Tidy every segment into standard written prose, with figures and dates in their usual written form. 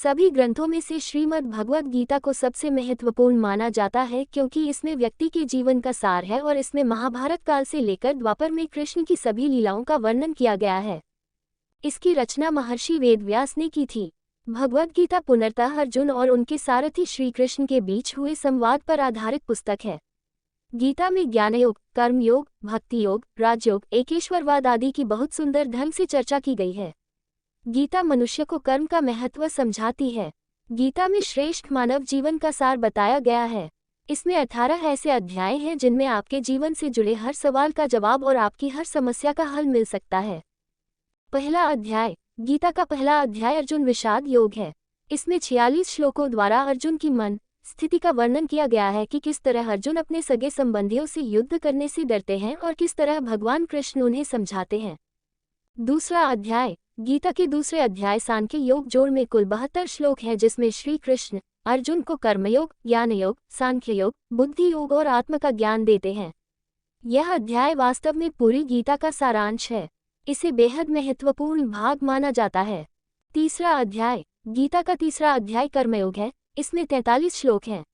सभी ग्रंथों में से श्रीमद् भगवद गीता को सबसे महत्वपूर्ण माना जाता है क्योंकि इसमें व्यक्ति के जीवन का सार है और इसमें महाभारत काल से लेकर द्वापर में कृष्ण की सभी लीलाओं का वर्णन किया गया है। इसकी रचना महर्षि वेदव्यास ने की थी। भगवद गीता पुनर्तः अर्जुन और उनके सारथी श्री कृष्ण के बीच हुए संवाद पर आधारित पुस्तक है। गीता में ज्ञानयोग, कर्मयोग, भक्ति योग, राजयोग, एकेश्वरवाद आदि की बहुत सुंदर ढंग से चर्चा की गई है। गीता मनुष्य को कर्म का महत्व समझाती है। गीता में श्रेष्ठ मानव जीवन का सार बताया गया है। इसमें 18 ऐसे अध्याय हैं जिनमें आपके जीवन से जुड़े हर सवाल का जवाब और आपकी हर समस्या का हल मिल सकता है। पहला अध्याय। गीता का पहला अध्याय अर्जुन विषाद योग है। इसमें 46 श्लोकों द्वारा अर्जुन की मन स्थिति का वर्णन किया गया है कि किस तरह अर्जुन अपने सगे संबंधियों से युद्ध करने से डरते हैं और किस तरह भगवान कृष्ण उन्हें समझाते हैं। दूसरा अध्याय। गीता के दूसरे अध्याय सांख्य योग जोड़ में कुल 72 श्लोक है जिसमें श्री कृष्ण अर्जुन को कर्मयोग, ज्ञान योग, सांख्य योग, बुद्धि योग और आत्म का ज्ञान देते हैं। यह अध्याय वास्तव में पूरी गीता का सारांश है। इसे बेहद महत्वपूर्ण भाग माना जाता है। तीसरा अध्याय। गीता का तीसरा अध्याय कर्मयोग है। इसमें 43 श्लोक हैं।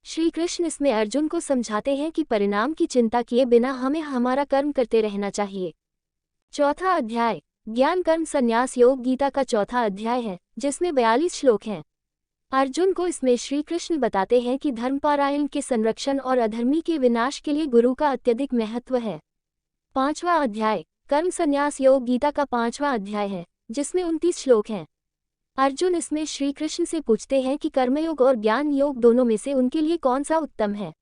श्री कृष्ण इसमें अर्जुन को समझाते हैं कि परिणाम की चिंता किए बिना हमें हमारा कर्म करते रहना चाहिए। चौथा अध्याय। ज्ञान कर्म संन्यास योग गीता का चौथा अध्याय है जिसमें 42 श्लोक हैं। अर्जुन को इसमें श्री कृष्ण बताते हैं कि धर्मपारायण के संरक्षण और अधर्मी के विनाश के लिए गुरु का अत्यधिक महत्व है। पांचवा अध्याय। कर्म संन्यास योग गीता का 5वां अध्याय है जिसमें 29 श्लोक हैं। अर्जुन इसमें श्री कृष्ण से पूछते हैं कि कर्मयोग और ज्ञान योग दोनों में से उनके लिए कौन सा उत्तम है।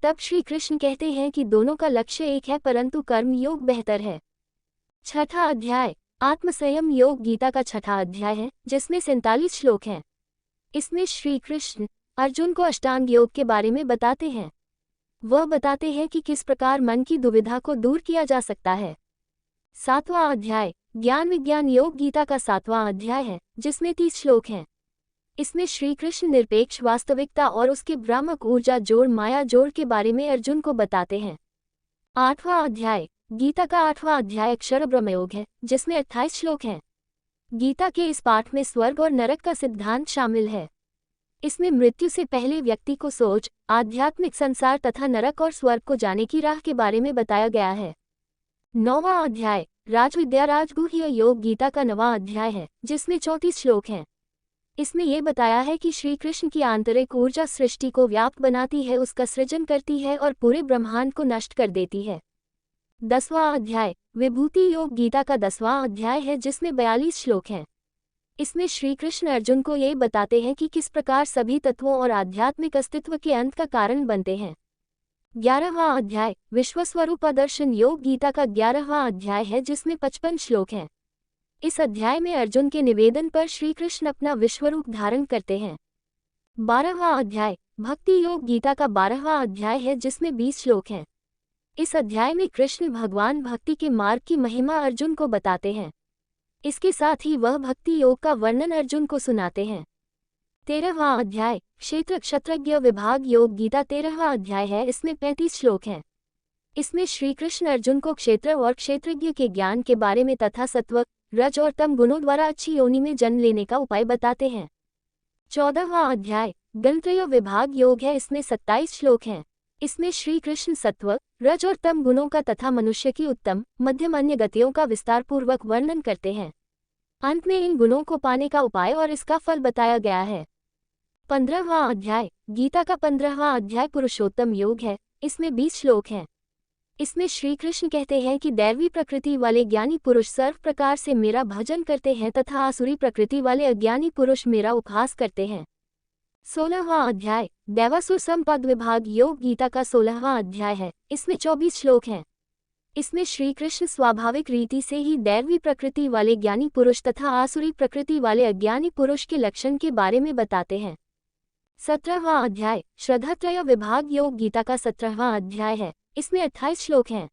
तब श्री कृष्ण कहते हैं कि दोनों का लक्ष्य एक है परंतु कर्म योग बेहतर है। छठा अध्याय। आत्मसंयम योग गीता का छठा अध्याय है जिसमें 47 श्लोक हैं। इसमें श्री कृष्ण अर्जुन को अष्टांग योग के बारे में बताते हैं। वह बताते हैं कि किस प्रकार मन की दुविधा को दूर किया जा सकता है। सातवां अध्याय। ज्ञान विज्ञान योग गीता का 7वां अध्याय है जिसमें 30 श्लोक हैं। इसमें श्री कृष्ण निरपेक्ष वास्तविकता और उसके भ्रामक ऊर्जा जोड़ माया जोड़ के बारे में अर्जुन को बताते हैं। 8वां अध्याय। गीता का 8वां अध्याय अक्षर ब्रह्मयोग है जिसमें 28 श्लोक हैं। गीता के इस पाठ में स्वर्ग और नरक का सिद्धांत शामिल है। इसमें मृत्यु से पहले व्यक्ति को सोच, आध्यात्मिक संसार तथा नरक और स्वर्ग को जाने की राह के बारे में बताया गया है। 9वां अध्याय। राजविद्या राजगुह्य योग गीता का 9वां अध्याय है जिसमें 34 श्लोक हैं। इसमें यह बताया है कि श्री कृष्ण की आंतरिक ऊर्जा सृष्टि को व्याप्त बनाती है, उसका सृजन करती है और पूरे ब्रह्मांड को नष्ट कर देती है। 10वां अध्याय। विभूति योग गीता का 10वां अध्याय है जिसमें 42 श्लोक हैं। इसमें श्री कृष्ण अर्जुन को ये बताते हैं कि किस प्रकार सभी तत्वों और आध्यात्मिक अस्तित्व के अंत का कारण बनते हैं। 11वां अध्याय। विश्वस्वरूप दर्शन योग गीता का 11वां अध्याय है जिसमें 55 श्लोक हैं। इस अध्याय में अर्जुन के निवेदन पर श्री कृष्ण अपना विश्वरूप धारण करते हैं। 12वां अध्याय। भक्ति योग गीता का 12वां अध्याय है जिसमें 20 श्लोक हैं। इस अध्याय में कृष्ण भगवान भक्ति के मार्ग की महिमा अर्जुन को बताते हैं। इसके साथ ही वह भक्ति योग का वर्णन अर्जुन को सुनाते हैं। 13वां अध्याय। क्षेत्र क्षत्रज्ञ विभाग योग गीता 13वां अध्याय है। इसमें 35 श्लोक हैं। इसमें श्री कृष्ण अर्जुन को क्षेत्र और क्षेत्रज्ञ के ज्ञान के बारे में तथा सत्व, रज और तम गुणों द्वारा अच्छी योनि में जन्म लेने का उपाय बताते हैं। 14वां अध्याय। गणत्रय विभाग योग है। इसमें 27 श्लोक हैं। इसमें श्री कृष्ण सत्व, रज और तम गुणों का तथा मनुष्य की उत्तम मध्यम अन्य गतियों का विस्तारपूर्वक वर्णन करते हैं। अंत में इन गुणों को पाने का उपाय और इसका फल बताया गया है। 15वां अध्याय। गीता का 15वां अध्याय पुरुषोत्तम योग है। इसमें 20 श्लोक हैं। इसमें श्री कृष्ण कहते हैं कि दैवी प्रकृति वाले ज्ञानी पुरुष सर्व प्रकार से मेरा भजन करते हैं तथा आसुरी प्रकृति वाले अज्ञानी पुरुष मेरा उपहास करते हैं। 16वां अध्याय। दैवासुर संपद विभाग योग गीता का 16वां अध्याय है। इसमें 24 श्लोक हैं। इसमें श्री कृष्ण स्वाभाविक रीति से ही दैवी प्रकृति वाले ज्ञानी पुरुष तथा आसुरी प्रकृति वाले अज्ञानी पुरुष के लक्षण के बारे में बताते हैं। 17वां अध्याय। श्रद्धात्रय विभाग योग गीता का 17वां अध्याय है। इसमें 28 श्लोक हैं।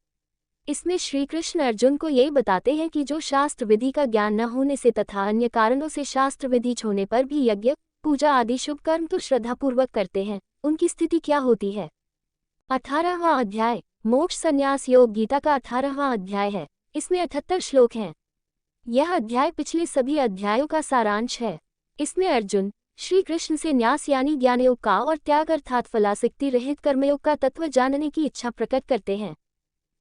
इसमें श्री कृष्ण अर्जुन को ये बताते हैं कि जो शास्त्र विधि का ज्ञान न होने से तथा अन्य कारणों से शास्त्र विधि छोड़ने पर भी यज्ञ पूजा आदि शुभ कर्म तो श्रद्धापूर्वक करते हैं, उनकी स्थिति क्या होती है। 18वां अध्याय। मोक्ष संन्यास योग गीता का 18वां अध्याय है। इसमें 78 श्लोक हैं। यह अध्याय पिछले सभी अध्यायों का सारांश है। इसमें अर्जुन श्री कृष्ण से न्यास यानी ज्ञानयोग का और त्याग अर्थात फलासक्ति रहित कर्मयोग का तत्व जानने की इच्छा प्रकट करते हैं।